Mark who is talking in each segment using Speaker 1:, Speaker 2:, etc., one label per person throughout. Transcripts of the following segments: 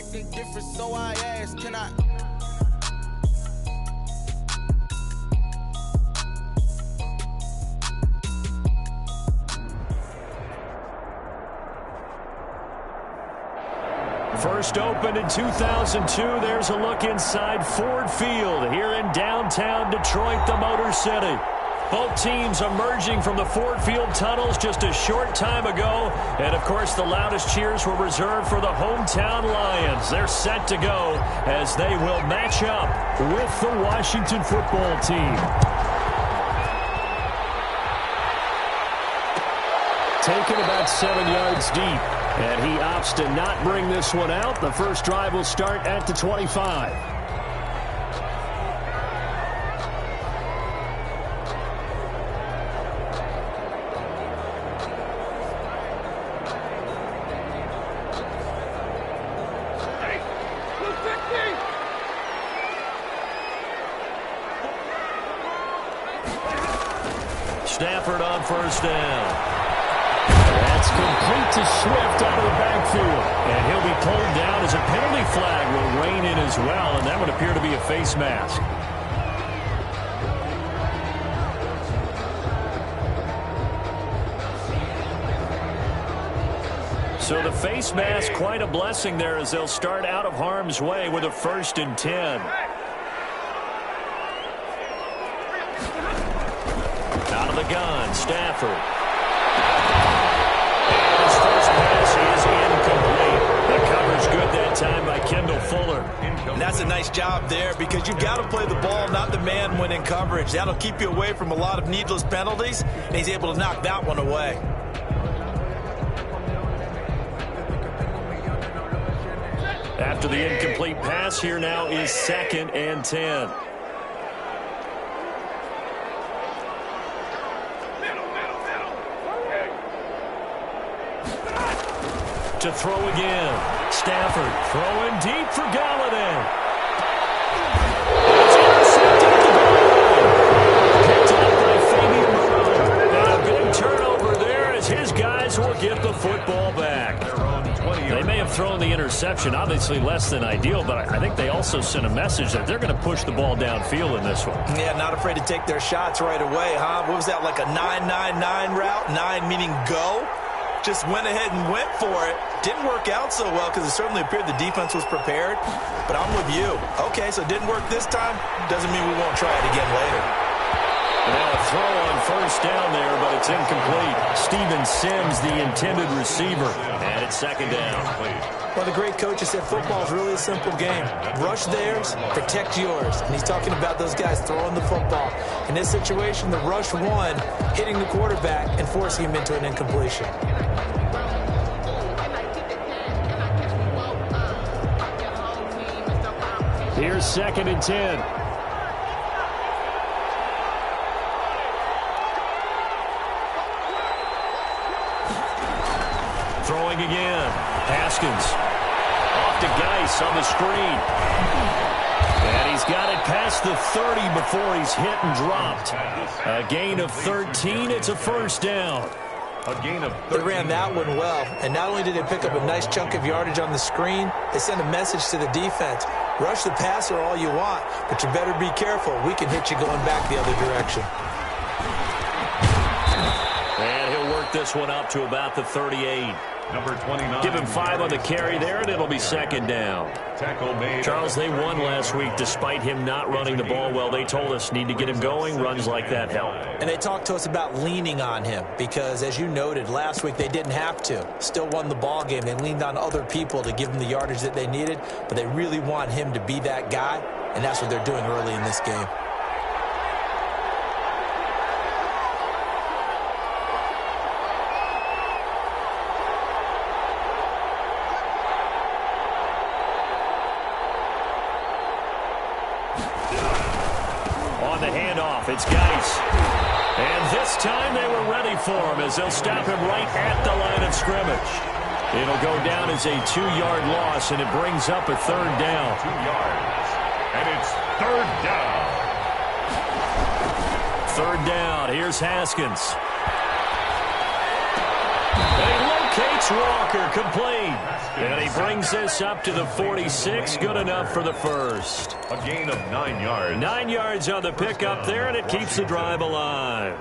Speaker 1: something different, so I asked, can I?
Speaker 2: First opened in 2002, there's a look inside Ford Field here in downtown Detroit, the Motor City. Both teams emerging from the Ford Field tunnels just a short time ago. And, of course, the loudest cheers were reserved for the hometown Lions. They're set to go as they will match up with the Washington football team. Taken about 7 yards deep. And he opts to not bring this one out. The first drive will start at the 25. Stafford on first down. That's complete to Swift out of the backfield. And he'll be pulled down as a penalty flag will rein in as well, and that would appear to be a face mask. So the face mask, quite a blessing there as they'll start out of harm's way with a 1st and 10. Out of the gun, Stafford. His first pass is incomplete. The cover's good that time by Kendall Fuller.
Speaker 3: And that's a nice job there because you've got to play the ball, not the man when in coverage. That'll keep you away from a lot of needless penalties, and he's able to knock that one away.
Speaker 2: After the incomplete pass, here now is 2nd and 10. To throw again. Stafford throwing deep for Galladay. It's intercepted at the goal. Picked up by Fabian Moreau. And a big turnover there as his guys will get the football back. They may have thrown the interception, obviously less than ideal, but I think they also sent a message that they're going to push the ball downfield in this one.
Speaker 3: Yeah, not afraid to take their shots right away, huh? What was that, like a 9-9-9 route? 9 meaning go? Just went ahead and went for it. Didn't work out so well because it certainly appeared the defense was prepared. But I'm with you. Okay, so it didn't work this time. Doesn't mean we won't try it again later.
Speaker 2: Now a throw on first down there, but it's incomplete. Steven Sims, the intended receiver. And it's 2nd down.
Speaker 3: Well, the great coach has said football is really a simple game. Rush theirs, protect yours. And he's talking about those guys throwing the football. In this situation, the rush won, hitting the quarterback and forcing him into an incompletion.
Speaker 2: Here's 2nd and 10. Throwing again. Haskins. Off to Geis on the screen. And he's got it past the 30 before he's hit and dropped. A gain of 13. It's a 1st down.
Speaker 3: They ran that one well, and not only did they pick up a nice chunk of yardage on the screen, they sent a message to the defense. Rush the passer all you want, but you better be careful. We can hit you going back the other direction.
Speaker 2: And he'll work this one up to about the 38.
Speaker 4: Number 29.
Speaker 2: Give him 5 on the carry there, and it'll be 2nd down. Charles, they won last week despite him not running the ball well. They told us need to get him going. Runs like that help.
Speaker 3: And they talked to us about leaning on him because, as you noted, last week they didn't have to. Still won the ball game. They leaned on other people to give them the yardage that they needed, but they really want him to be that guy, and that's what they're doing early in this game.
Speaker 2: On the handoff, it's Geis. And this time they were ready for him as they'll stop him right at the line of scrimmage. It'll go down as a 2-yard loss, and it brings up a 3rd down.
Speaker 4: 2 yards. And it's 3rd down.
Speaker 2: 3rd down. Here's Haskins. And he locates Kenneth Walker complete. And he brings this up to the 46. Good enough for the first.
Speaker 4: A gain of 9 yards.
Speaker 2: 9 yards on the pickup there, and it keeps the drive alive.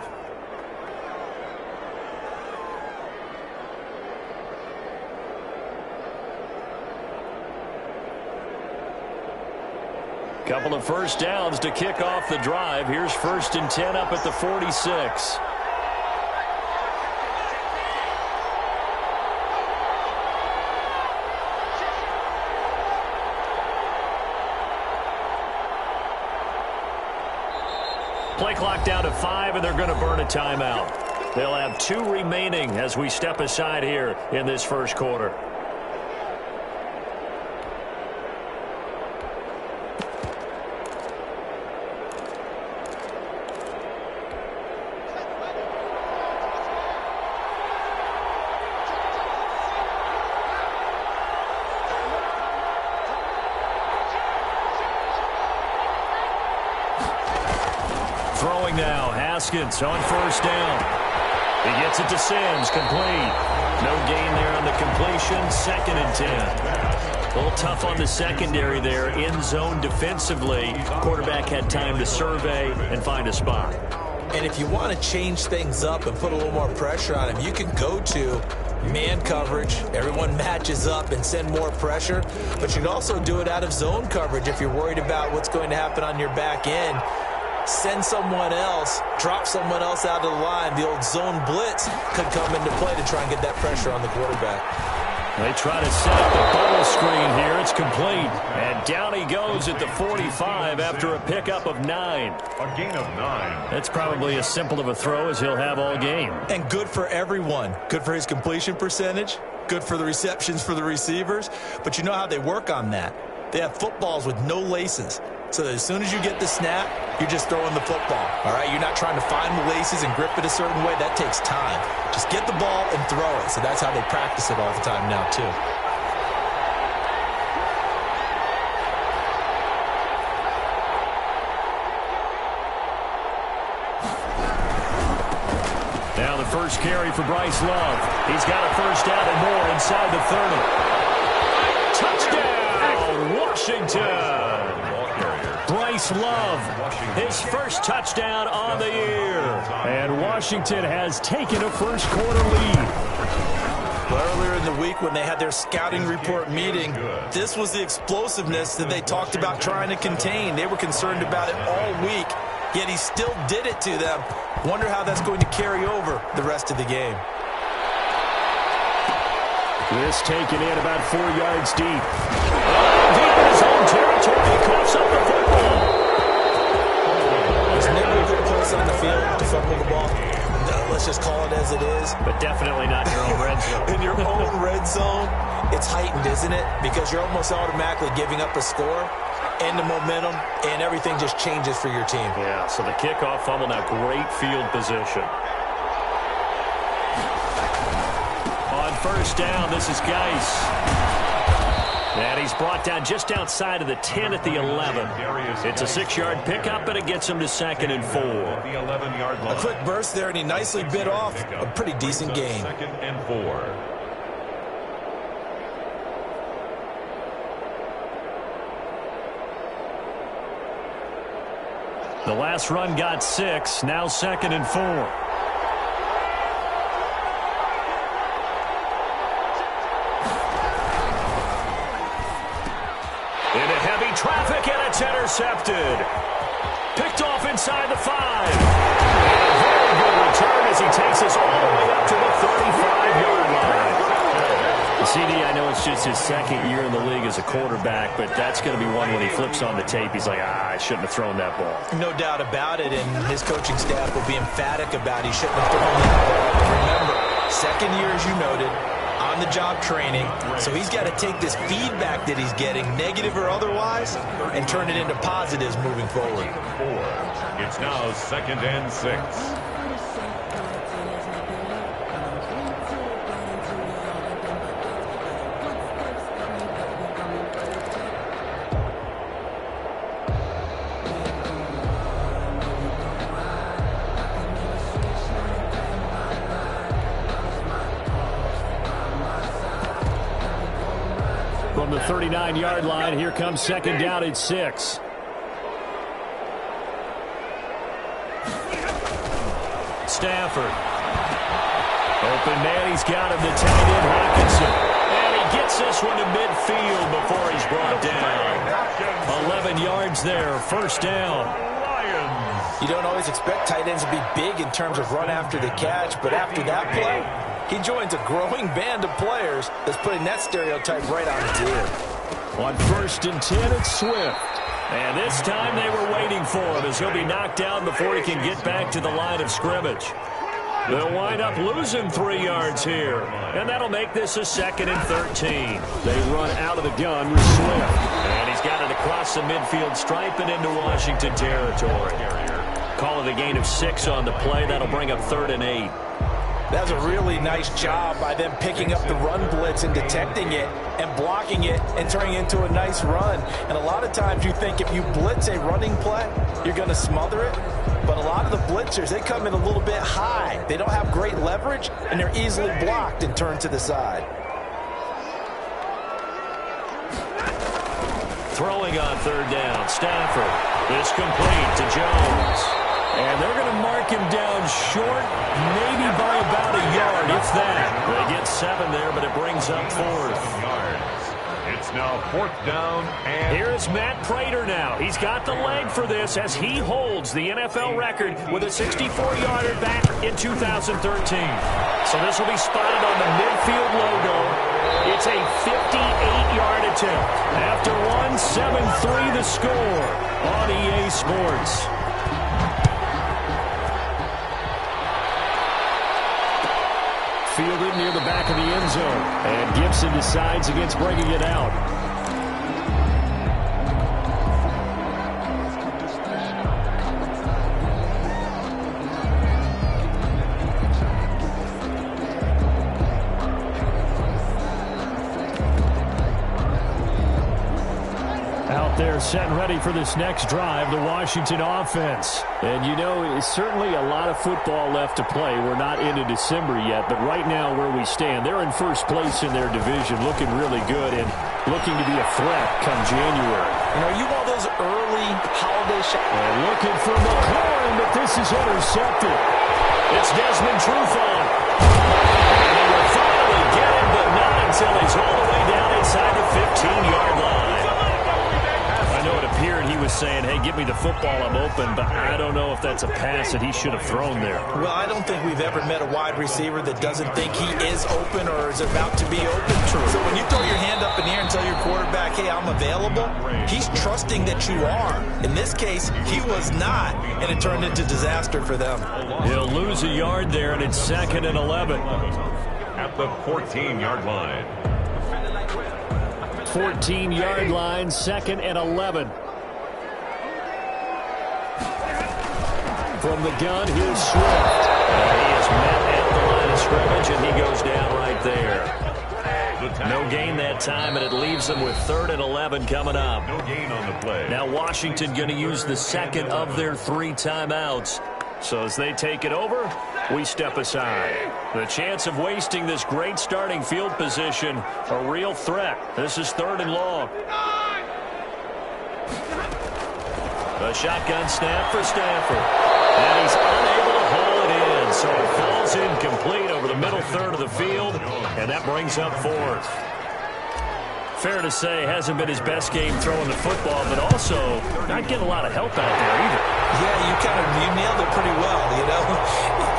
Speaker 2: Couple of first downs to kick off the drive. Here's 1st and 10 up at the 46. Play clock down to 5, and they're going to burn a timeout. They'll have 2 remaining as we step aside here in this first quarter. Throwing now, Haskins on 1st down. He gets it to Sims, complete. No gain there on the completion, 2nd and 10. A little tough on the secondary there, in zone defensively. Quarterback had time to survey and find a spot.
Speaker 3: And if you want to change things up and put a little more pressure on him, you can go to man coverage. Everyone matches up and send more pressure. But you can also do it out of zone coverage if you're worried about what's going to happen on your back end. Send someone else, drop someone else out of the line. The old zone blitz could come into play to try and get that pressure on the quarterback.
Speaker 2: They try to set up the bubble screen here. It's complete. And down he goes at the 45 after a pickup of 9.
Speaker 4: A gain of 9.
Speaker 2: That's probably as simple of a throw as he'll have all game.
Speaker 3: And good for everyone. Good for his completion percentage. Good for the receptions for the receivers. But you know how they work on that. They have footballs with no laces. So that as soon as you get the snap, you're just throwing the football. All right, you're not trying to find the laces and grip it a certain way. That takes time. Just get the ball and throw it. So that's how they practice it all the time now, too.
Speaker 2: Now the first carry for Bryce Love. He's got a first down and more inside the 30. Touchdown, Washington. Bryce Love, his first touchdown on the year. And Washington has taken a first quarter lead.
Speaker 3: Well, earlier in the week when they had their scouting report meeting, this was the explosiveness that they talked about trying to contain. They were concerned about it all week, yet he still did it to them. Wonder how that's going to carry over the rest of the game.
Speaker 2: This taken in about 4 yards deep. Deep in his own territory, he coughs up the football.
Speaker 3: There's never a good place on the field to fumble the ball. No, let's just call it as it is.
Speaker 2: But definitely not in your own red zone.
Speaker 3: In your own red zone, it's heightened, isn't it? Because you're almost automatically giving up a score and the momentum, and everything just changes for your team.
Speaker 2: Yeah, so the kickoff fumble, now great field position. On first down, this is Geis. And he's brought down just outside of the 10 at the 11. It's a 6-yard pickup, but it gets him to 2nd and 4.
Speaker 4: The 11-yard line.
Speaker 3: A quick burst there, and he nicely bit off a pretty decent gain.
Speaker 4: 2nd and 4.
Speaker 2: The last run got 6, now 2nd and 4. Traffic, and it's intercepted. Picked off inside the 5. And a very good return as he takes us all the way up to the 35-yard line. CD, I know it's just his 2nd year in the league as a quarterback, but that's going to be one when he flips on the tape. He's like, I shouldn't have thrown that ball.
Speaker 3: No doubt about it, and his coaching staff will be emphatic about he shouldn't have thrown that ball. Remember, 2nd year, as you noted, on-the-job training, so he's got to take this feedback that he's getting, negative or otherwise, and turn it into positives moving forward.
Speaker 4: 4. It's now 2nd and 6.
Speaker 2: 39-yard line. Here comes second down at 6. Stafford. Open man, he's got him, the tight end, Hockenson. And he gets this one to midfield before he's brought down. 11 yards there, first down.
Speaker 3: You don't always expect tight ends to be big in terms of run after the catch, but after that play, he joins a growing band of players that's putting that stereotype right on its ear.
Speaker 2: On 1st and 10, it's Swift. And this time they were waiting for him as he'll be knocked down before he can get back to the line of scrimmage. They'll wind up losing 3 yards here. And that'll make this a 2nd and 13. They run out of the gun with Swift. And he's got it across the midfield stripe and into Washington territory. Call it a gain of 6 on the play. That'll bring up 3rd and 8.
Speaker 3: That's a really nice job by them picking up the run blitz and detecting it and blocking it and turning it into a nice run. And a lot of times you think if you blitz a running play, you're going to smother it. But a lot of the blitzers, they come in a little bit high. They don't have great leverage, and they're easily blocked and turned to the side.
Speaker 2: Throwing on 3rd down, Stafford. This complete to Jones. And they're going to mark him down short, maybe by about a yard, if that. They get 7 there, but it brings up 4th.
Speaker 4: It's now 4th down. And
Speaker 2: here's Matt Prater now. He's got the leg for this as he holds the NFL record with a 64-yarder back in 2013. So this will be spotted on the midfield logo. It's a 58-yard attempt. After 7-3 the score on EA Sports. Fielded near the back of the end zone. And Gibson decides against bringing it out. They're set and ready for this next drive, the Washington offense. And you know, it's certainly a lot of football left to play. We're not into December yet, but right now where we stand, they're in first place in their division, looking really good and looking to be a threat come January.
Speaker 3: You know, you want those early holiday shots.
Speaker 2: And looking for McLaurin, but this is intercepted. It's Desmond Trufant. And they will finally get him, but not until he's all the way down inside the 15-yard line. I know it appeared he was saying, hey, give me the football, I'm open, but I don't know if that's a pass that he should have thrown there.
Speaker 3: Well, I don't think we've ever met a wide receiver that doesn't think he is open or is about to be open. True. So when you throw your hand up in the air and tell your quarterback, hey, I'm available, he's trusting that you are. In this case, he was not, and it turned into disaster for them.
Speaker 2: He'll lose a yard there, and it's 2nd and 11.
Speaker 4: At the 14-yard line.
Speaker 2: 14-yard line, 2nd and 11. From the gun, here's Swift. And he is met at the line of scrimmage, and he goes down right there. No gain that time, and it leaves them with 3rd and 11 coming up.
Speaker 4: No gain on the play.
Speaker 2: Now Washington going to use the 2nd of their 3 timeouts. So as they take it over, we step aside. The chance of wasting this great starting field position, a real threat. This is 3rd and long. A shotgun snap for Stafford. And he's unable to haul it in. So it falls incomplete over the middle third of the field. And that brings up 4th. Fair to say, hasn't been his best game throwing the football, but also not getting a lot of help out there either.
Speaker 3: Yeah, you nailed it pretty well, you know.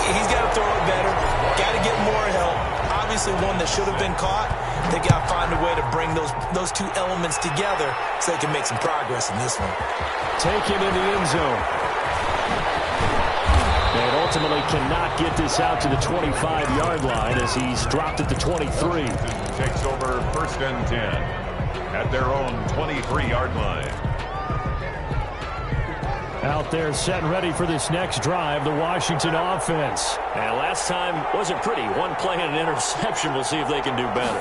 Speaker 3: He's got to throw it better, got to get more help. Obviously one that should have been caught. They got to find a way to bring those 2 elements together so they can make some progress in this one.
Speaker 2: Taken in the end zone. And ultimately cannot get this out to the 25-yard line as he's dropped at the 23.
Speaker 4: Takes over 1st and 10 at their own 23-yard line.
Speaker 2: Out there set and ready for this next drive, the Washington offense. And last time wasn't pretty. 1 play and an interception. We'll see if they can do better.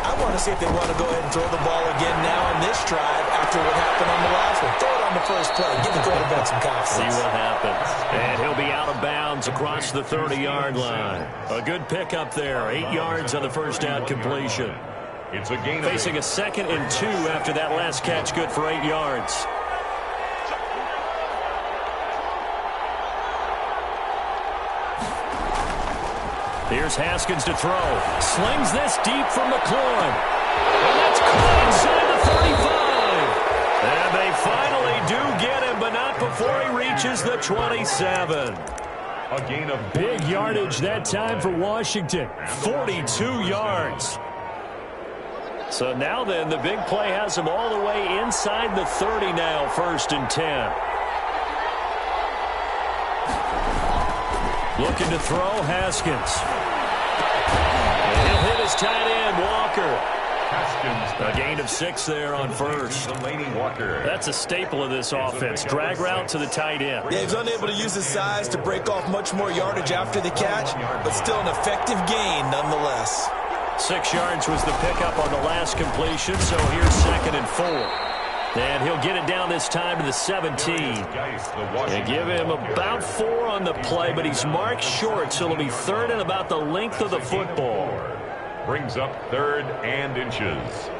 Speaker 3: I want to see if they want to go ahead and throw the ball again now on this drive after what happened on the last one. Throw it on the first play. Give the quarterback some confidence.
Speaker 2: See what happens. And he'll be out of bounds across the 30-yard line. A good pickup there. 8 yards on the first down completion.
Speaker 4: It's a gain
Speaker 2: Facing a 2nd and 2 after that last catch, good for 8 yards. Here's Haskins to throw. Slings this deep for McLaurin. And that's caught inside the 35. And they finally do get him, but not before he reaches the 27.
Speaker 4: A gain of
Speaker 2: Big yardage that time for Washington. 42 yards. So now then, the big play has him all the way inside the 30 now, 1st and 10. Looking to throw, Haskins. And he'll hit his tight end, Walker.
Speaker 4: Haskins.
Speaker 2: A gain of 6 there on 1st.
Speaker 4: Delaney Walker.
Speaker 2: That's a staple of this offense. Drag route to the tight end.
Speaker 3: Yeah, he's unable to use his size to break off much more yardage after the catch, but still an effective gain nonetheless.
Speaker 2: 6 yards was the pickup on the last completion, so here's 2nd and 4. And he'll get it down this time to the 17. And give him about 4 on the play, but he's marked short, so it'll be 3rd and about the length of the football.
Speaker 4: Brings up 3rd and inches.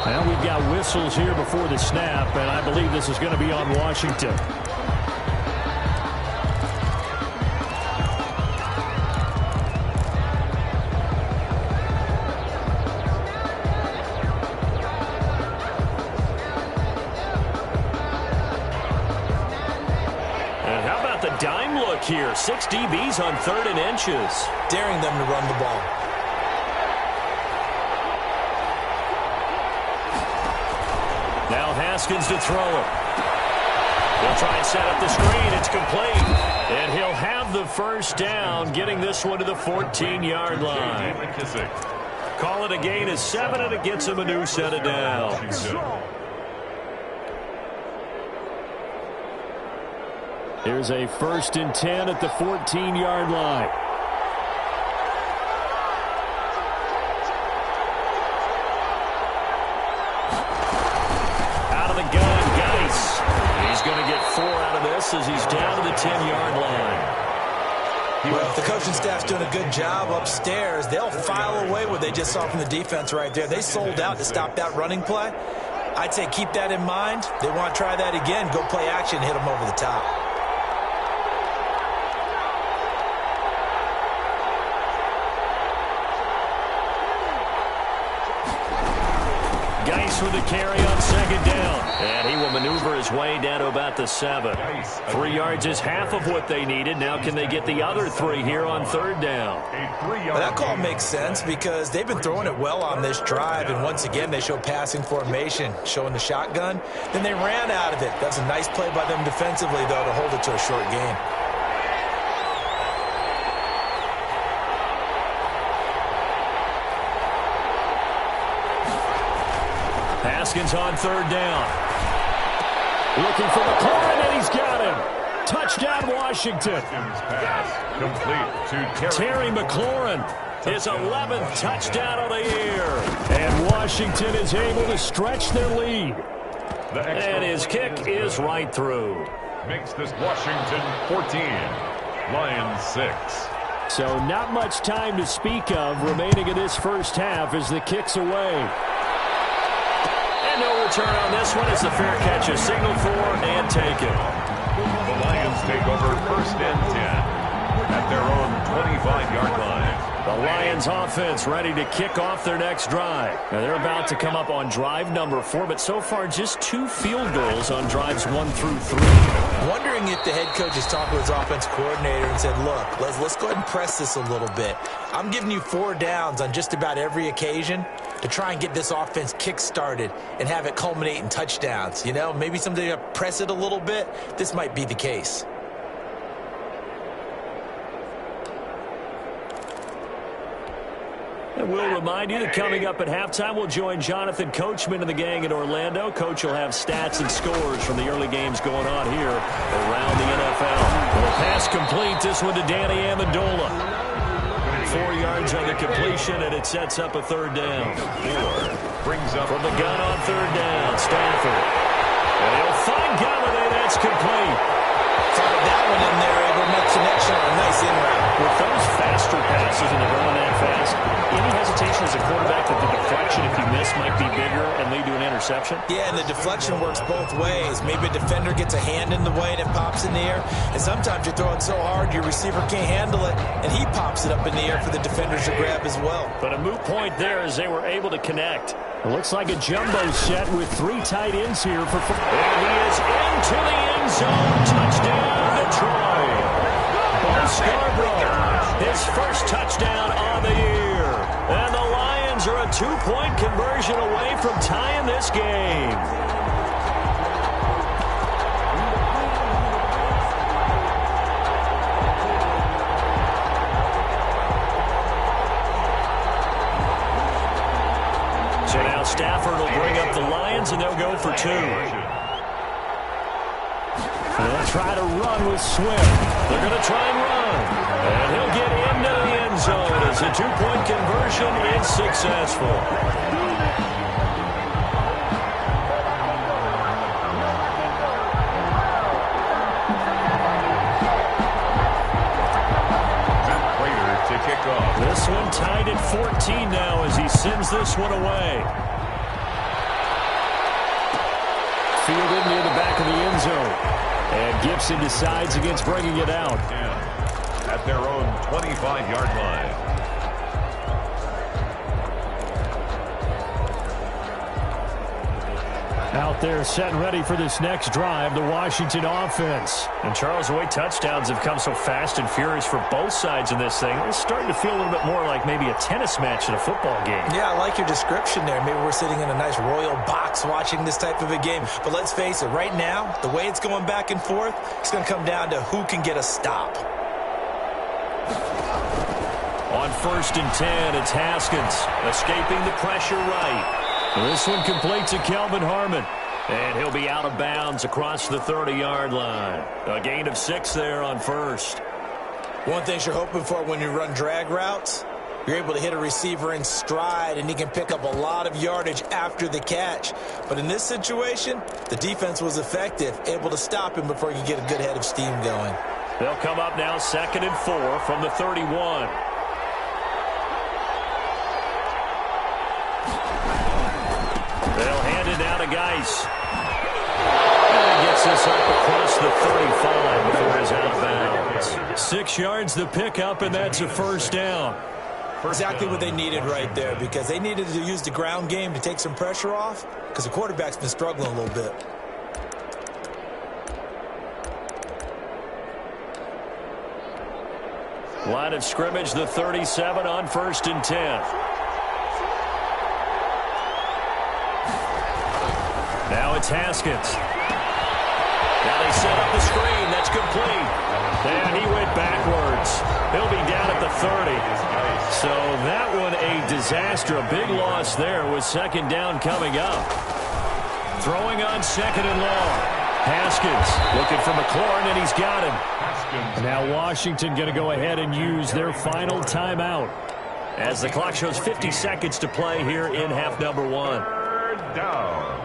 Speaker 2: Well, we've got whistles here before the snap, and I believe this is going to be on Washington. And how about the dime look here? 6 DBs on 3rd and inches.
Speaker 3: Daring them to run the ball.
Speaker 2: Now Haskins to throw it. He'll try and set up the screen. It's complete. And he'll have the 1st down, getting this one to the 14-yard line. Call it a gain of 7, and it gets him a new set of downs. Here's a 1st and 10 at the 14-yard line. As he's down to the 10-yard line.
Speaker 3: Well, if the coaching staff's doing a good job upstairs, they'll file away what they just saw from the defense right there. They sold out to stop that running play. I'd say keep that in mind. They want to try that again. Go play action, hit them over the top.
Speaker 2: Geis with the carry on 2nd down. And he will maneuver his way down to about the 7. 3 yards is half of what they needed. Now can they get the other 3 here on 3rd down?
Speaker 3: Well, that call makes sense because they've been throwing it well on this drive. And once again, they show passing formation, showing the shotgun. Then they ran out of it. That's a nice play by them defensively, though, to hold it to a short gain.
Speaker 2: Haskins on 3rd down. Looking for McLaurin, and he's got him. Touchdown, Washington.
Speaker 4: Pass complete to
Speaker 2: Terry McLaurin, his 11th touchdown of the year. And Washington is able to stretch their lead. And his kick is right through.
Speaker 4: Makes this Washington 14, Lions 6.
Speaker 2: So not much time to speak of remaining in this 1st half as the kick's away. And no return on this one as the fair catch is signaled for and taken.
Speaker 4: The Lions take over 1st and 10 at their own 25-yard line.
Speaker 2: The Lions offense ready to kick off their next drive. Now they're about to come up on drive number 4, but so far just 2 field goals on drives 1 through 3.
Speaker 3: Wondering if the head coach is talking to his offense coordinator and said, look, let's go ahead and press this a little bit. I'm giving you 4 downs on just about every occasion to try and get this offense kick-started and have it culminate in touchdowns. You know, maybe someday to press it a little bit. This might be the case.
Speaker 2: And we'll remind you that coming up at halftime, we'll join Jonathan Coachman and the gang in Orlando. Coach will have stats and scores from the early games going on here around the NFL. Well, pass complete. This one to Danny Amendola. 4 yards on the completion, and it sets up a third down.
Speaker 4: Brings up
Speaker 2: from the gun on third down, Stafford. And he'll find Galladay. That's complete.
Speaker 3: Find that one in there, able to make connection on a nice in route.
Speaker 2: With those faster passes and they're going that fast, any hesitation as a quarterback that the deflection, if you miss, might be bigger and lead to an interception?
Speaker 3: Yeah, and the deflection works both ways. Maybe a defender gets a hand in the way and it pops in the air. And sometimes you throw it so hard your receiver can't handle it, and he pops it up in the air for the defenders to grab as well.
Speaker 2: But a moot point there as they were able to connect. It looks like a jumbo set with 3 tight ends here for four. And he is into the end zone. Touchdown, Detroit. Bo Scarborough, his first touchdown on the year. And the Lions are a 2-point conversion away from tying this game. So now Stafford will bring up the Lions, and they'll go for 2. They'll try to run with Swift. They're going to try and run. And he'll get into the end zone as a 2-point conversion is successful.
Speaker 4: To kick off.
Speaker 2: This one tied at 14 now as he sends this one away. Fielded near the back of the end zone. And Gibson decides against bringing it out.
Speaker 4: At their own 25-yard line.
Speaker 2: Out there set and ready for this next drive, the Washington offense. And Charles, the way touchdowns have come so fast and furious for both sides in this thing, it's starting to feel a little bit more like maybe a tennis match in a football game.
Speaker 3: Yeah, I like your description there. Maybe we're sitting in a nice royal box watching this type of a game. But let's face it, right now, the way it's going back and forth, it's going to come down to who can get a stop.
Speaker 2: On 1st and 10, it's Haskins escaping the pressure right. This one complete to Kelvin Harmon. And he'll be out of bounds across the 30-yard line. A gain of 6 there on 1st.
Speaker 3: One thing you're hoping for when you run drag routes, you're able to hit a receiver in stride, and he can pick up a lot of yardage after the catch. But in this situation, the defense was effective, able to stop him before he could get a good head of steam going.
Speaker 2: They'll come up now 2nd and 4 from the 31. They'll hand it now to Geis. And he gets this up across the 35 before he's out of bounds. 6 yards the pickup, and that's a 1st down.
Speaker 3: Exactly what they needed right there, because they needed to use the ground game to take some pressure off, because the quarterback's been struggling a little bit.
Speaker 2: Line of scrimmage, the 37 on 1st and 10. Now it's Haskins. Now they set up the screen. That's complete. And he went backwards. He'll be down at the 30. So that one a disaster. A big loss there with 2nd down coming up. Throwing on 2nd and long. Haskins looking for McLaurin, and he's got him. Now Washington going to go ahead and use their final timeout as the clock shows 50 seconds to play here in half number 1.
Speaker 4: 3rd down.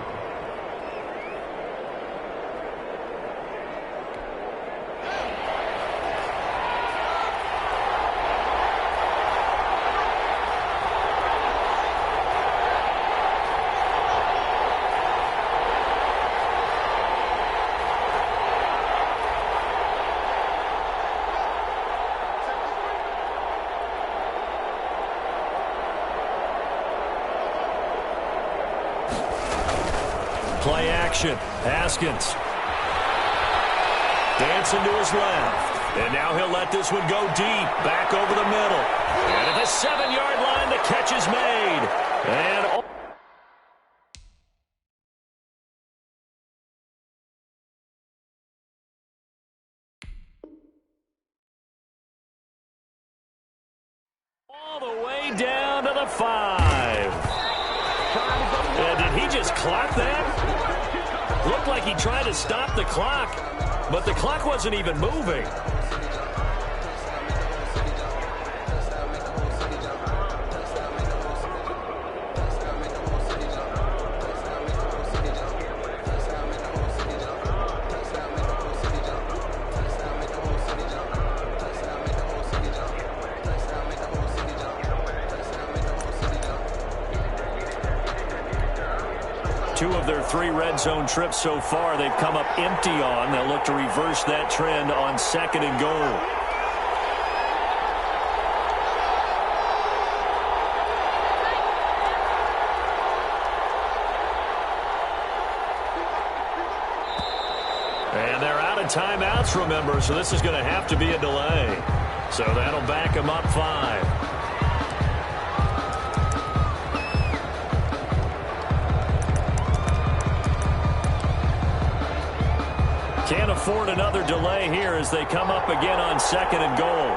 Speaker 2: Play action. Haskins. Dancing to his left. And now he'll let this one go deep. Back over the middle. And at the 7-yard line, the catch is made. And all the way down to the 5. Did he just clock that? Looked like he tried to stop the clock, but the clock wasn't even moving. Two of their 3 red zone trips so far, they've come up empty on. They'll look to reverse that trend on 2nd and goal. And they're out of timeouts, remember, so this is going to have to be a delay. So that'll back them up 5. Can't afford another delay here as they come up again on 2nd and goal.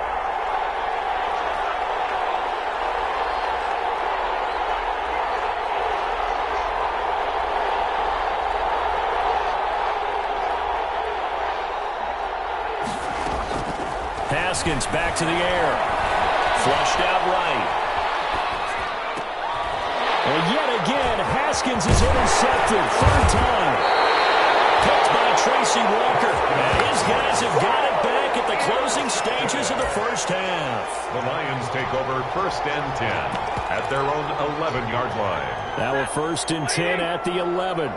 Speaker 2: Haskins back to the air. Flushed out right. And yet again, Haskins is intercepted. 3rd time. Picked by Tracy Walker. And his guys have got it back at the closing stages of the first half.
Speaker 4: The Lions take over 1st and 10 at their own 11-yard line.
Speaker 2: Now a 1st and 10 at the 11.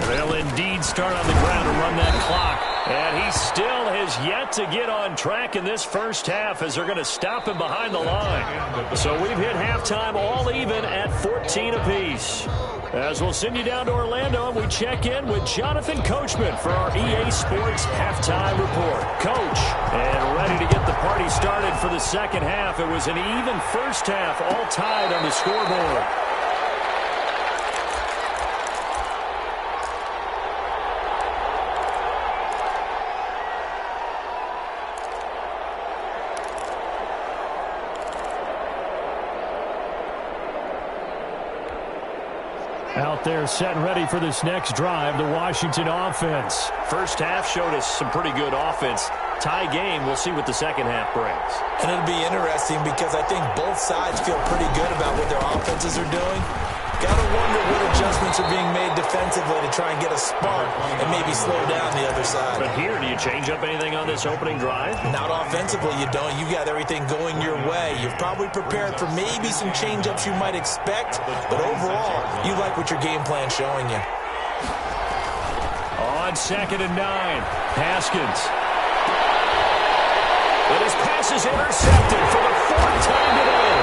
Speaker 2: They'll indeed start on the ground to run that clock. And he still has yet to get on track in this first half as they're going to stop him behind the line. So we've hit halftime all even at 14 apiece. As we'll send you down to Orlando, and we check in with Jonathan Coachman for our EA Sports Halftime Report. Coach, and ready to get the party started for the second half. It was an even first half, all tied on the scoreboard. Out there set and ready for this next drive, the Washington offense. First half showed us some pretty good offense. Tie game, we'll see what the second half brings.
Speaker 3: And it'll be interesting because I think both sides feel pretty good about what their offenses are doing. Got to wonder what adjustments are being made defensively to try and get a spark and maybe slow down the other side.
Speaker 2: But here, do you change up anything on this opening drive?
Speaker 3: Not offensively, you don't. You got everything going your way. You've probably prepared for maybe some change-ups you might expect, but overall, you like what your game plan's showing you.
Speaker 2: On 2nd and 9, Haskins. But his pass is intercepted for the 4th time today.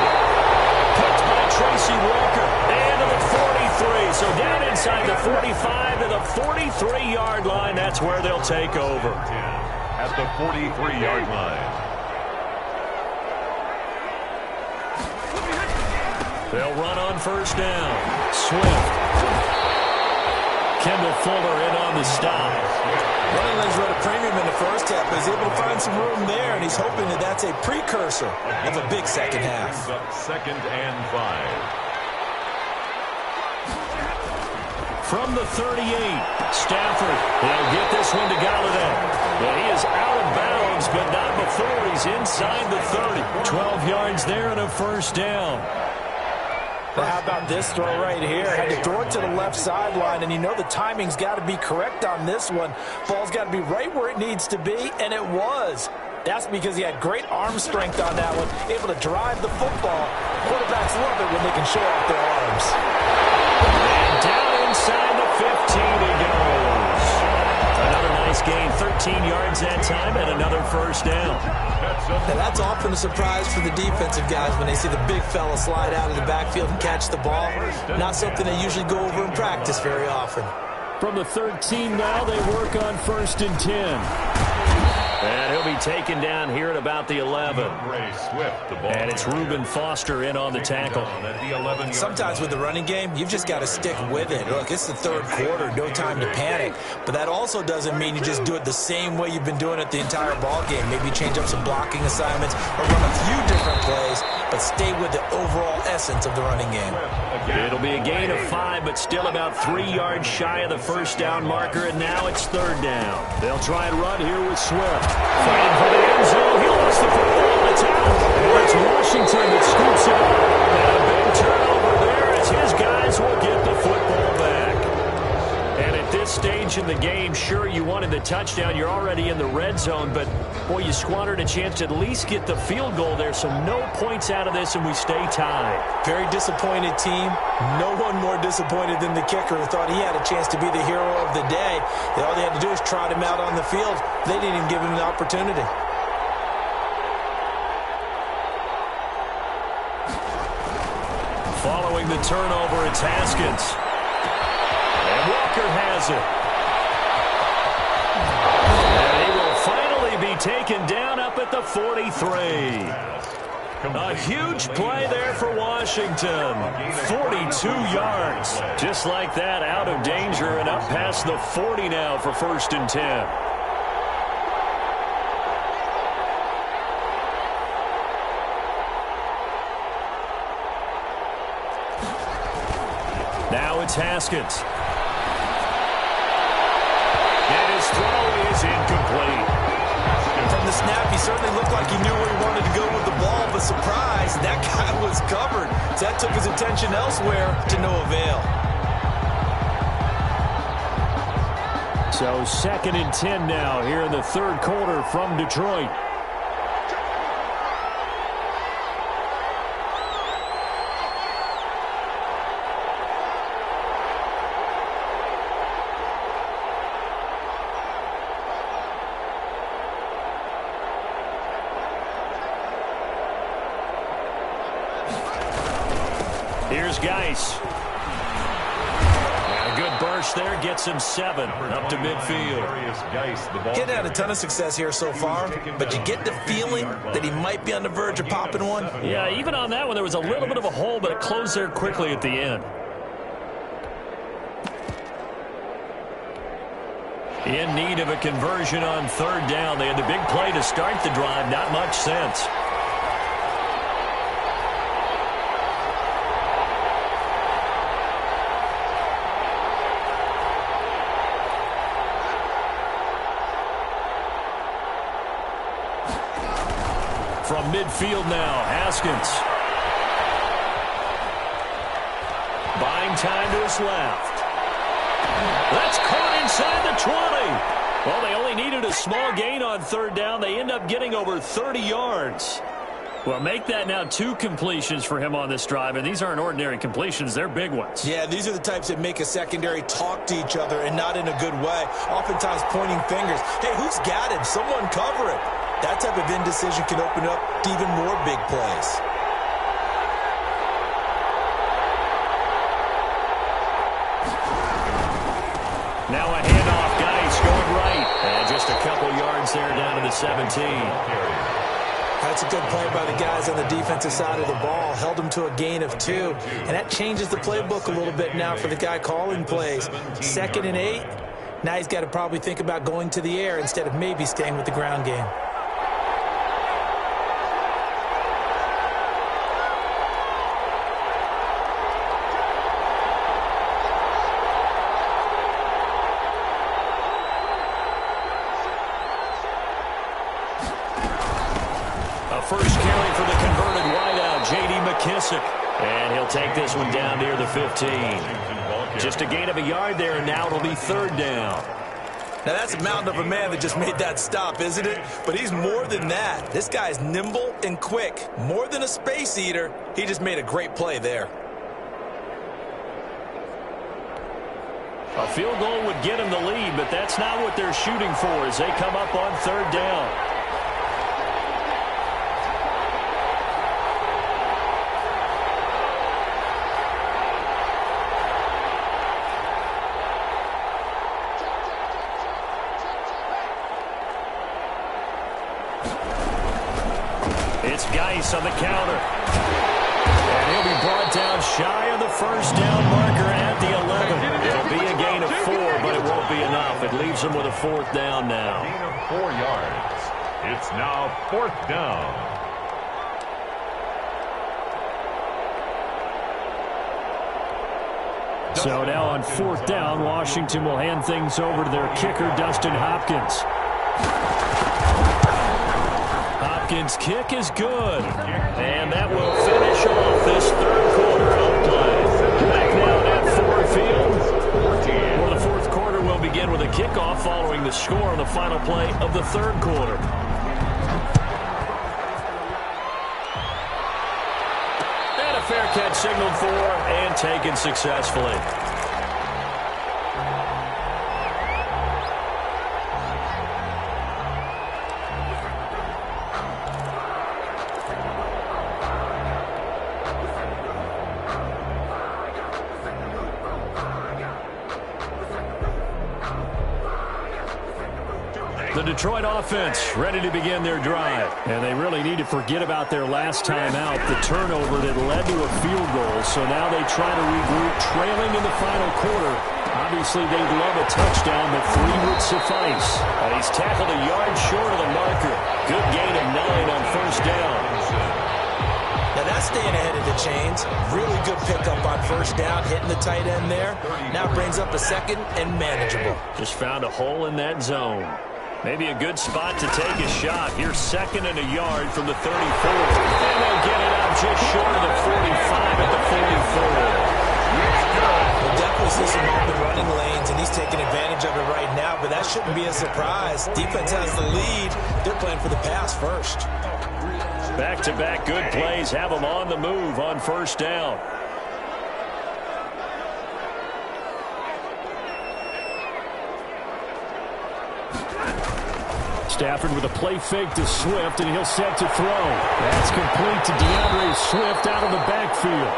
Speaker 2: Picked by Tracy Walker. And to the 43. So down inside the 45 to the 43-yard line. That's where they'll take over.
Speaker 4: At the 43-yard line.
Speaker 2: They'll run on 1st down. Swift. Kendall Fuller in on the stop.
Speaker 3: Running lanes run a premium in the first half, but he's able to find some room there, and he's hoping that that's a precursor of a big second half.
Speaker 4: 2nd and 5.
Speaker 2: From the 38, Stafford. He'll get this one to Golladay. Well, he is out of bounds, but not before he's inside the 30. 12 yards there and a 1st down.
Speaker 5: Well, how about this throw right here? Had to throw it to the left sideline, and you know the timing's got to be correct on this one. Ball's got to be right where it needs to be, and it was. That's because he had great arm strength on that one, able to drive the football. Quarterbacks love it when they can show off their arms.
Speaker 2: And down inside the 15 he goes. Another nice gain, 13 yards that time, and another 1st down.
Speaker 3: Now that's often a surprise for the defensive guys when they see the big fella slide out of the backfield and catch the ball. Not something they usually go over in practice very often.
Speaker 2: From the 13 now, they work on 1st and 10. And he'll be taken down here at about the 11. And it's Reuben Foster in on the tackle.
Speaker 5: Sometimes with the running game, you've just got to stick with it. Look, it's the third quarter, no time to panic. But that also doesn't mean you just do it the same way you've been doing it the entire ball game. Maybe change up some blocking assignments or run a few different plays, but stay with the overall essence of the running game.
Speaker 2: It'll be a gain of 5, but still about 3 yards shy of the first down marker, and now it's 3rd down. They'll try and run here with Swift. Fighting for the end zone. He lost the football. It's out. And it's Washington that scoops it up. And a big turnover there as his guys will get the football back. And at this stage in the game, sure, you wanted the touchdown. You're already in the red zone, but, boy, you squandered a chance to at least get the field goal there, so no points out of this, and we stay tied.
Speaker 5: Very disappointed team. No one more disappointed than the kicker who thought he had a chance to be the hero of the day. All they had to do was trot him out on the field. They didn't even give him the opportunity.
Speaker 2: Following the turnover, it's Haskins. And Walker has it. And he will finally be taken down up at the 43. A huge play there for Washington. 42 yards. Just like that, out of danger and up past the 40 now for 1st and 10. Now it's Haskins. And his throw is incomplete.
Speaker 5: From the snap, he certainly looked like he knew where he wanted to go with the ball, but surprise, that guy was covered. So that took his attention elsewhere to no avail.
Speaker 2: So 2nd and 10 now here in the 3rd quarter from Detroit. Here's Geis. And a good burst there gets him 7 up to midfield.
Speaker 5: He hadn't had a ton of success here so far, but you get the feeling that he might be on the verge of popping one.
Speaker 2: Yeah, even on that one, there was a little bit of a hole, but it closed there quickly at the end. In need of a conversion on 3rd down. They had the big play to start the drive. Not much sense. From midfield now, Haskins. Buying time to his left. That's caught inside the 20. Well, they only needed a small gain on 3rd down. They end up getting over 30 yards. Well, make that now 2 completions for him on this drive, and these aren't ordinary completions. They're big ones.
Speaker 5: Yeah, these are the types that make a secondary talk to each other and not in a good way. Oftentimes pointing fingers. Hey, who's got him? Someone cover it. That type of indecision can open up to even more big plays.
Speaker 2: Now a handoff. Geis going right. And just a couple yards there down to the 17.
Speaker 5: That's a good play by the guys on the defensive side of the ball. Held them to a gain of 2. And that changes the playbook a little bit now for the guy calling plays. 2nd and 8. Now he's got to probably think about going to the air instead of maybe staying with the ground game.
Speaker 2: First carry for the converted wideout, J.D. McKissick. And he'll take this one down near the 15. Just a gain of a yard there, and now it'll be 3rd down.
Speaker 5: Now, that's a mountain of a man that just made that stop, isn't it? But he's more than that. This guy's nimble and quick. More than a space eater, he just made a great play there.
Speaker 2: A field goal would get him the lead, but that's not what they're shooting for as they come up on 3rd down. It's Geis on the counter. And he'll be brought down shy of the first down marker at the 11. It'll be a gain of 4, but it won't be enough. It leaves him with a 4th down now.
Speaker 4: Gain of 4 yards. It's now 4th down.
Speaker 2: So now on 4th down, Washington will hand things over to their kicker, Dustin Hopkins. Hopkins' kick is good. And that will finish off this 3rd quarter of play. Back now at Ford Field. For the 4th quarter, we'll begin with a kickoff following the score on the final play of the 3rd quarter. Fair catch signaled for and taken successfully. The Detroit offense ready to begin their drive. And they really need to forget about their last time out, the turnover that led to a field goal. So now they try to regroup, trailing in the final quarter. Obviously, they'd love a touchdown, but 3 would suffice. And he's tackled a yard short of the marker. Good gain of 9 on 1st down.
Speaker 5: Now that's staying ahead of the chains. Really good pickup on 1st down, hitting the tight end there. Now brings up a 2nd and manageable.
Speaker 2: Just found a hole in that zone. Maybe a good spot to take a shot. Here's 2nd and a yard from the 34. And they'll get it out just short of the 45 at the 44.
Speaker 5: We'll definitely see some open running lanes, and he's taking advantage of it right now, but that shouldn't be a surprise. Defense has the lead. They're playing for the pass first.
Speaker 2: Back-to-back good plays have them on the move on 1st down. Stafford with a play fake to Swift, and he'll set to throw. That's complete to DeAndre Swift out of the backfield.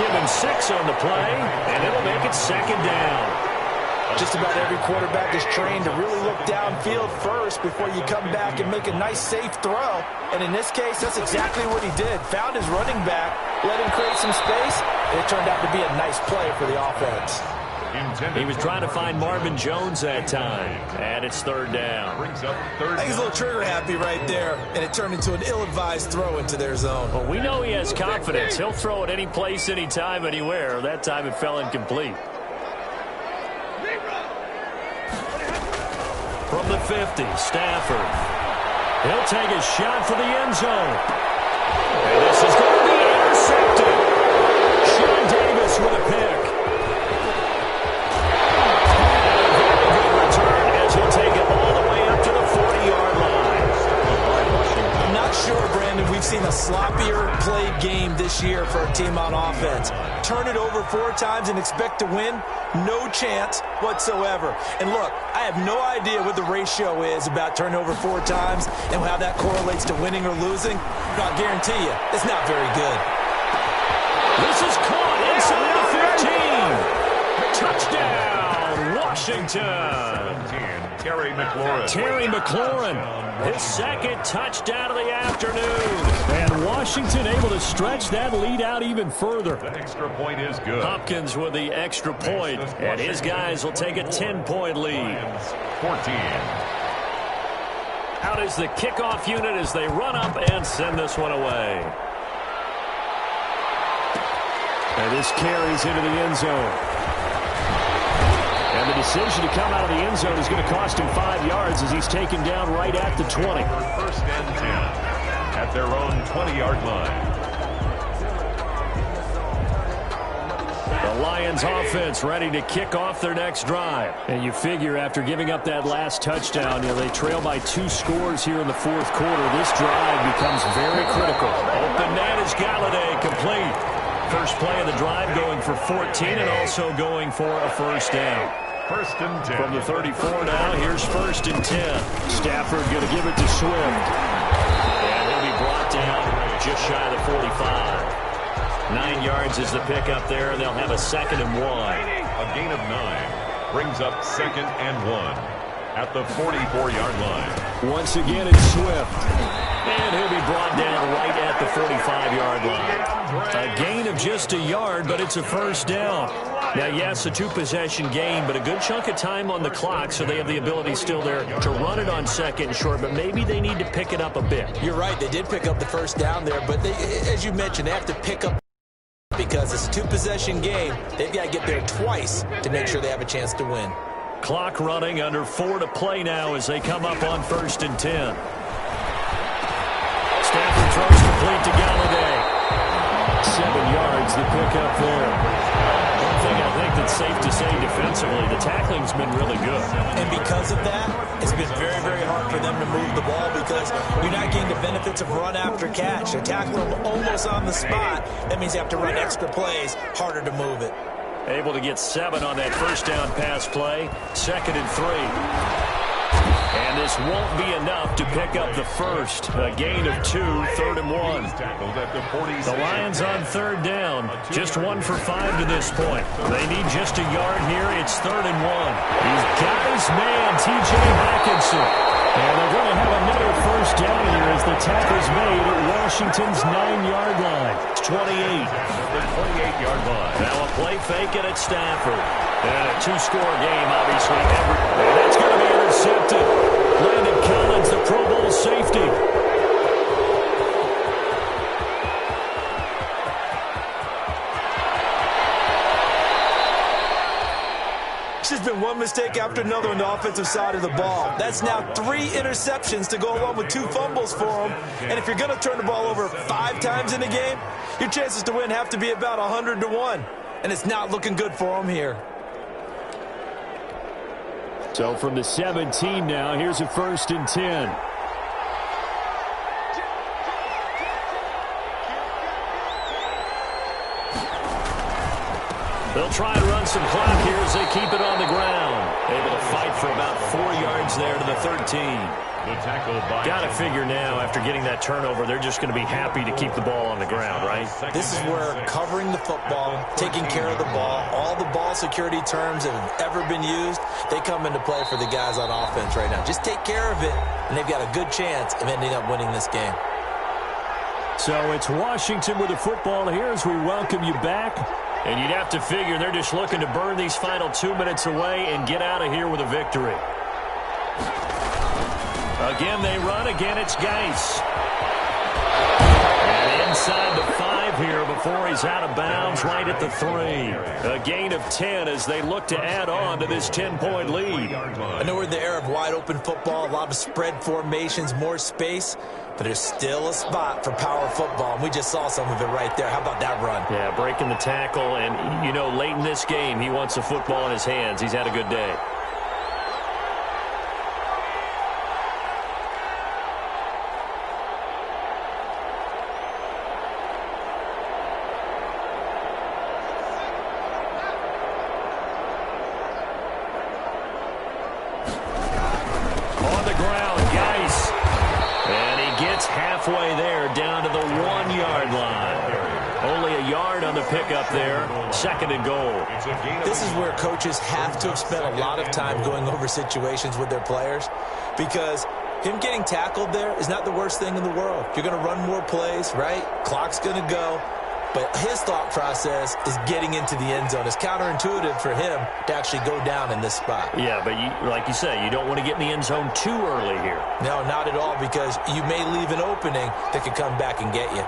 Speaker 2: Give him 6 on the play, and it'll make it 2nd down.
Speaker 5: Just about every quarterback is trained to really look downfield first before you come back and make a nice, safe throw. And in this case, that's exactly what he did. Found his running back, let him create some space, and it turned out to be a nice play for the offense.
Speaker 2: He was trying to find Marvin Jones that time, and it's 3rd down.
Speaker 3: I think he's a little trigger happy right there, and it turned into an ill-advised throw into their zone.
Speaker 2: Well, we know he has confidence. He'll throw it any place, anytime, anywhere. That time it fell incomplete. From the 50, Stafford. He'll take a shot for the end zone. And this is going to be intercepted. Sean Davis with a pick. Take it all the way up to the 40-yard line.
Speaker 5: I'm not sure, Brandon, we've seen a sloppier played game this year for a team on offense. Turn it over 4 times and expect to win? No chance whatsoever. And look, I have no idea what the ratio is about turning over 4 times and how that correlates to winning or losing. But I'll guarantee you, it's not very good.
Speaker 2: This is caught inside the 15. Touchdown, Washington.
Speaker 4: Terry McLaurin.
Speaker 2: Terry McLaurin, his 2nd touchdown of the afternoon. And Washington able to stretch that lead out even further.
Speaker 4: The extra point is good.
Speaker 2: Hopkins with the extra point, and his guys will take a 10-point lead.
Speaker 4: 14.
Speaker 2: Out is the kickoff unit as they run up and send this one away. And this carries into the end zone. And the decision to come out of the end zone is going to cost him 5 yards as he's taken down right at the 20.
Speaker 4: 1st and 10 at their own 20-yard line.
Speaker 2: The Lions offense ready to kick off their next drive. And you figure after giving up that last touchdown, they trail by 2 scores here in the 4th quarter. This drive becomes very critical. Open net is Galladay complete. First play of the drive going for 14 and also going for a 1st down.
Speaker 4: 1st and 10.
Speaker 2: From the 34 now, here's 1st and 10. Stafford going to give it to Swift. And he'll be brought down just shy of the 45. 9 yards is the pickup there, and they'll have a 2nd and 1.
Speaker 4: A gain of 9 brings up 2nd and 1. at the 44-yard line.
Speaker 2: Once again, it's Swift. And he'll be brought down right at the 45-yard line. A gain of just a yard, but it's a first down. Now, yes, a two-possession game, but a good chunk of time on the clock, so they have the ability still there to run it on second and short, but maybe they need to pick it up a bit.
Speaker 5: You're right. They did pick up the first down there, but they, as you mentioned, they have to pick up because it's a two-possession game. They've got to get there twice to make sure they have a chance to win.
Speaker 2: Clock running, under 4 to play now as they come up on 1st and 10. Stafford throws complete to Galladay. 7 yards, the pickup there. One thing I think that's safe to say defensively, the tackling's been really good.
Speaker 5: And because of that, it's been very, very hard for them to move the ball because you're not getting the benefits of run after catch. They're tackling them almost on the spot. That means you have to run extra plays, harder to move it.
Speaker 2: Able to get 7 on that first down pass play. 2nd and 3. And this won't be enough to pick up the first. A gain of 2, 3rd and 1. The Lions on 3rd down. Just 1 for 5 to this point. They need just a yard here. It's 3rd and 1. He's got his man, T.J. Hockenson. And they're going to have another first down here as the tackle's made at Washington's 9-yard line. It's 28.
Speaker 4: The 28-yard line.
Speaker 2: Now a play fake it at Stafford. And a 2-score game, obviously. And that's going to be intercepted. Landon Collins, the Pro Bowl safety.
Speaker 5: There's been one mistake after another on the offensive side of the ball. That's now 3 interceptions to go along with 2 fumbles for him. And if you're going to turn the ball over 5 times in a game, your chances to win have to be about 100 to 1. And it's not looking good for him here.
Speaker 2: So from the 17 now, here's a 1st and 10. They'll try and run some clock here as they keep it on the ground. Able to fight for about 4 yards there to the 13.
Speaker 4: The tackle by
Speaker 2: Got to figure now, after getting that turnover, they're just going to be happy to keep the ball on the ground, right?
Speaker 5: This is where covering the football, taking care of the ball, all the ball security terms that have ever been used, they come into play for the guys on offense right now. Just take care of it, and they've got a good chance of ending up winning this game.
Speaker 2: So it's Washington with the football here as we welcome you back. And you'd have to figure they're just looking to burn these final 2 minutes away and get out of here with a victory. Again, they run. Again, it's Geis. And inside the 5 here before he's out of bounds, right at the 3. A gain of 10 as they look to add on to this 10-point lead.
Speaker 5: I know we're in the era of wide-open football, a lot of spread formations, more space, but there's still a spot for power football, and we just saw some of it right there. How about that run?
Speaker 2: Yeah, breaking the tackle, and, you know, late in this game, he wants the football in his hands. He's had a good day. Halfway there, down to the 1-yard line. Only a yard on the pickup there. 2nd and goal.
Speaker 5: This is where coaches have to have spent a lot of time going over situations with their players because him getting tackled there is not the worst thing in the world. You're going to run more plays, right? Clock's going to go. But his thought process is getting into the end zone. It's counterintuitive for him to actually go down in this spot.
Speaker 2: Yeah, but like you say, you don't want to get in the end zone too early here.
Speaker 5: No, not at all, because you may leave an opening that could come back and get you.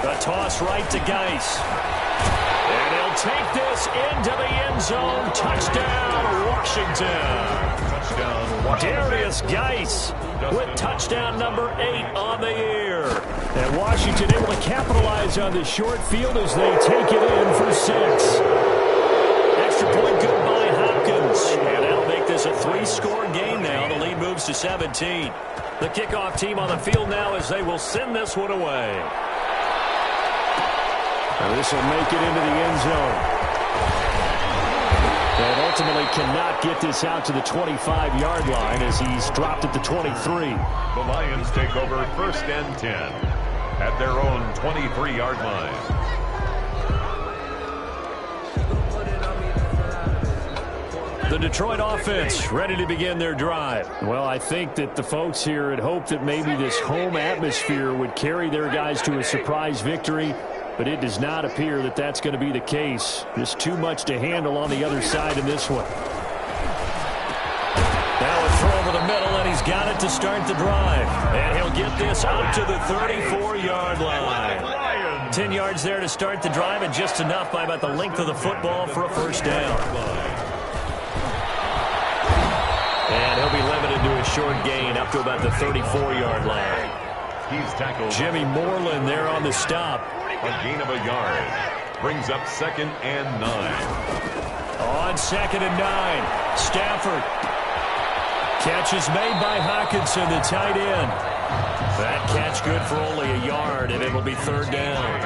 Speaker 2: A toss right to Geis. And he'll take this into the end zone. Touchdown, Washington. Darius Geis with touchdown number 8 on the year. And Washington able to capitalize on the short field as they take it in for 6. Extra point good by Hopkins. And that'll make this a 3-score game now. The lead moves to 17. The kickoff team on the field now as they will send this one away. And this will make it into the end zone. And ultimately cannot get this out to the 25-yard line as he's dropped at the 23.
Speaker 4: The Lions take over 1st and 10 at their own 23-yard line.
Speaker 2: The Detroit offense ready to begin their drive. Well, I think that the folks here had hoped that maybe this home atmosphere would carry their guys to a surprise victory, but it does not appear that that's going to be the case. Just too much to handle on the other side in this one. Now a throw over the middle, and he's got it to start the drive. And he'll get this out to the 34-yard line. 10 yards there to start the drive, and just enough by about the length of the football for a first down. And he'll be limited to a short gain up to about the 34-yard line.
Speaker 4: He's tackled.
Speaker 2: Jimmy Moreland there on the stop.
Speaker 4: A gain of a yard. Brings up 2nd and 9.
Speaker 2: On 2nd and 9, Stafford. Catch is made by Hockenson, the tight end. That catch good for only a yard, and it'll be 3rd down.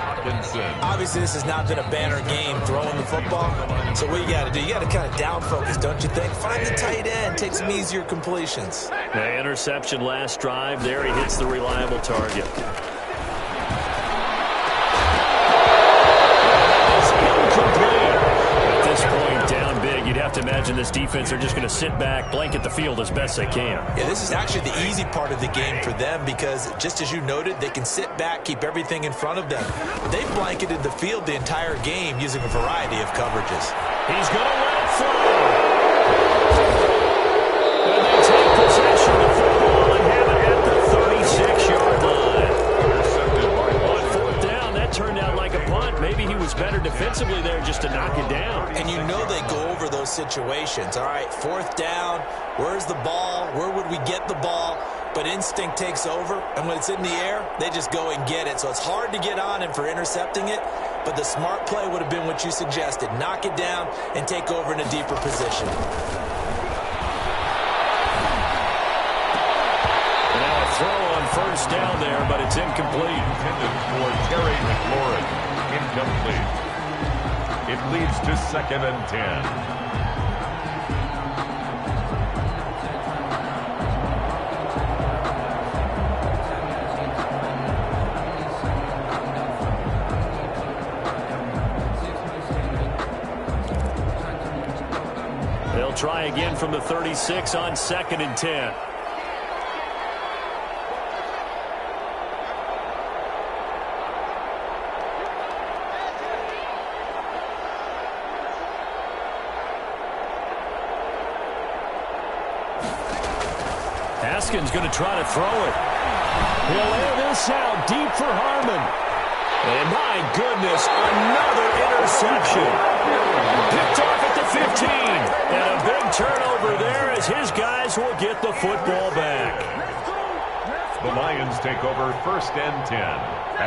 Speaker 5: Obviously, this has not been a banner game throwing the football. So what you got to do, you got to kind of down focus, don't you think? Find the tight end, take some easier completions.
Speaker 2: The interception last drive. There he hits the reliable target. It's incomplete. At this point, down big, you'd have to imagine this defense are just going to sit back, blanket the field as best they can.
Speaker 5: Yeah, this is actually the easy part of the game for them because, just as you noted, they can sit back, keep everything in front of them. They've blanketed the field the entire game using a variety of coverages.
Speaker 2: He's going to let it throw. And they take possession of the football and have it at the 36-yard line. On 4th down, that turned out like a punt. Maybe he was better defensively there just to knock it down.
Speaker 5: And you know they go over those situations. All right, 4th down, where's the ball? Where would we get the ball? But instinct takes over, and when it's in the air, they just go and get it. So it's hard to get on him for intercepting it, but the smart play would have been what you suggested. Knock it down and take over in a deeper position.
Speaker 2: Now a throw on 1st down there, but it's incomplete.
Speaker 4: Intended for Terry McLaurin. Incomplete. It leads to 2nd and 10.
Speaker 2: They'll try again from the 36 on 2nd and 10. Haskins going to try to throw it. He'll air this out deep for Harmon. And my goodness, another interception. Picked off at the 15. And a big turnover there as his guys will get the football back.
Speaker 4: The Lions take over 1st and 10.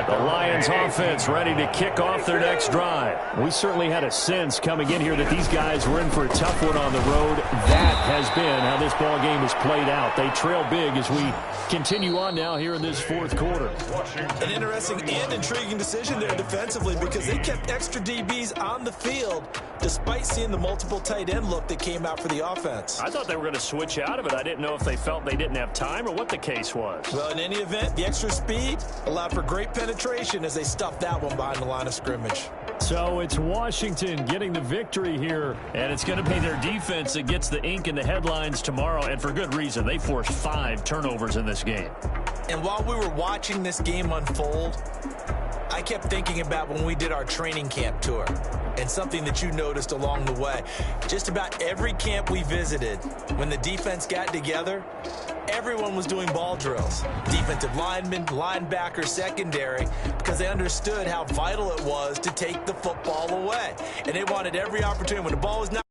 Speaker 2: The Lions offense ready to kick off their next drive. We certainly had a sense coming in here that these guys were in for a tough one on the road. That has been how this ball game has played out. They trail big as we continue on now here in this 4th quarter.
Speaker 5: An interesting and intriguing decision there defensively because they kept extra DBs on the field despite seeing the multiple tight end look that came out for the offense.
Speaker 2: I thought they were going to switch out of it. I didn't know if they felt they didn't have time or what the case was.
Speaker 5: Well, in any event, the extra speed allowed for great penetration as they stuffed that one behind the line of scrimmage.
Speaker 2: So it's Washington getting the victory here, and it's going to be their defense that gets the ink in the headlines tomorrow, and for good reason. They forced 5 turnovers in this game.
Speaker 5: And while we were watching this game unfold, I kept thinking about when we did our training camp tour and something that you noticed along the way. Just about every camp we visited, when the defense got together, everyone was doing ball drills. Defensive linemen, linebackers, secondary, because they understood how vital it was to take the football away. And they wanted every opportunity. When the ball was not